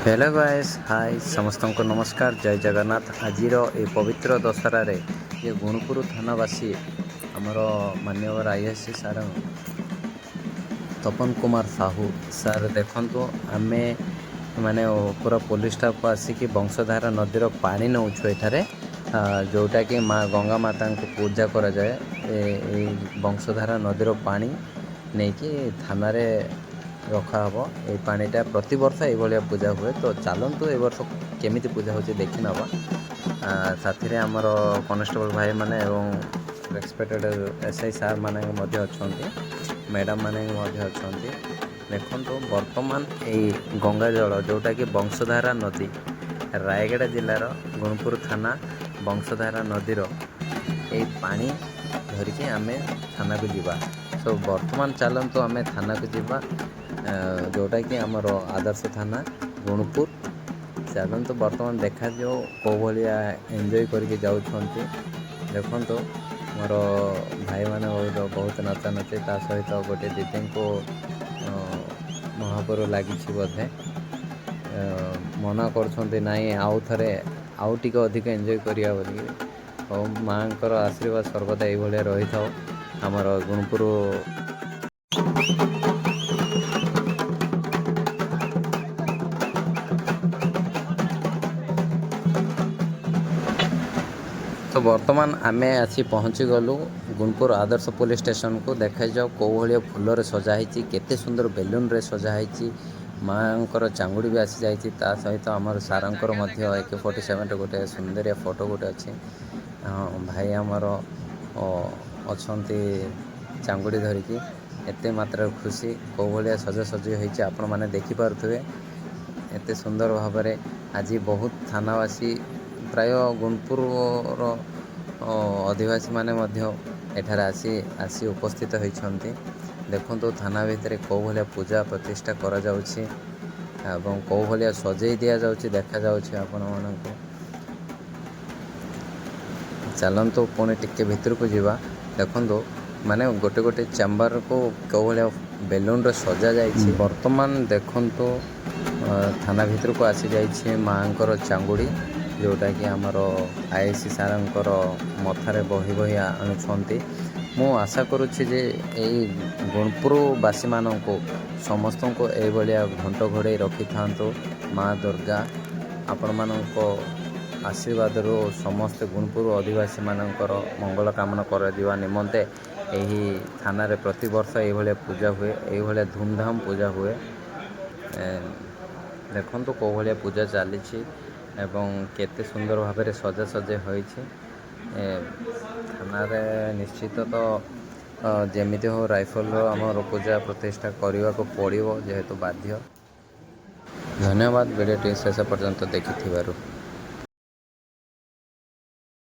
Hello guys hi समस्त को नमस्कार जय जगन्नाथ आज ये पवित्र दशहरा ये गुणुपुर थानावासी आमर मान्यवर आईएएस सार तपन कुमार साहू सार देखु आम माने पूरा पुलिस स्टाफ को आसिक वंशधारा नदीर पानी नौछु एठारे जोटा कि माँ गंगा माता को पूजा करा जाए वंशधारा नदीर पानी नहीं कि थाना रखा हम ये पानीटा प्रति वर्ष ये पूजा हुए तो चलतु ए वर्ष केमी पूजा हो देखी नवा साथी रे आमर कनेस्टेबल भाई माने एवं रेस्पेक्टेड एसआई सार माने अच्छा मैडम माने अच्छा देखो बर्तमान यही गंगा जल जोटा कि वंशधारा नदी रायगड़ा जिलार गुणुपुर थाना वंशधारा नदीर ये पानी धरिकी आम थाना को जीवा सो बर्तमान चलतु आम थाना को जीवा जोटा कि आमर आदर्श थाना गुणुपुर चलतु बर्तमान देखा जो कौ भाया एंजॉय करके जाऊँगी देखो मोर भाई मैंने बहुत नाचा नाचे ता सहित गोटे दीदी को महापुर लगी बोधे मना कर आउ थे आउ टे अधिक एंजॉय करिया बोली और माँ आशीर्वाद सर्वदा ये रही था आमर गुणुपुर तो बर्तमान आम आसी पहुँची गलु गुणुपुर आदर्श पुलिस स्टेशन को देखा जाओ कौ भाया फूल सजाही केते सुंदर बेलून रे सजाही माँ चांगुड़ी भी आसी जाती सहित आमर सारंकर AK-47 गोटे सुंदरिया फोटो गोटे अच्छी भाई आमर अच्छा चांगुड़ी धरिकी एते मात्रा खुशी कौ भाया सजासजी होती आपण मैंने देखिपे एत सुंदर भाव आज बहुत थानावासी प्राय गुणुपुर आदिवासी माने एठार आसी उपस्थित होती देखो थाना भितर कौ भाया पूजा प्रतिष्ठा करा जाउछि एवं कौ भाया सजई दिया जाउछि देखा जाउछि आपण मानक चलतु पुणी टिके भितर को जीवा देखो माने गोटे गोटे चैम्बर को कौ भाया बेलून रे सजा जाइछि वर्तमान देखो थाना भितर को आसी जाइछि माँ चांगुड़ी जोटा कि आमर आईएएस सारंकर मथारे बही बही आणुछंती मु आशा करुछि जे एई गुणुपुरवासी माननको समस्त को एभलिया घंट घोड़े रखि थांतो माँ दुर्गा आपण माननको आशीर्वाद रो समस्त गुणुपुर आदिवासी मानकर मंगल कामना कर दिवा निमंते एही थाना रे प्रति वर्ष एभलिया पूजा हुए एभलिया धूमधाम पूजा हुए देखो कौ भाया पूजा चली एवं केते सुंदर भाव में सजासजे होइछि थाना रे निश्चित तो जमीती हो राइफल आमर पूजा प्रतिष्ठा करने को पड़ो जेहेतु बाध्य। धन्यवाद वीडियो शेष पर्यंत देखि।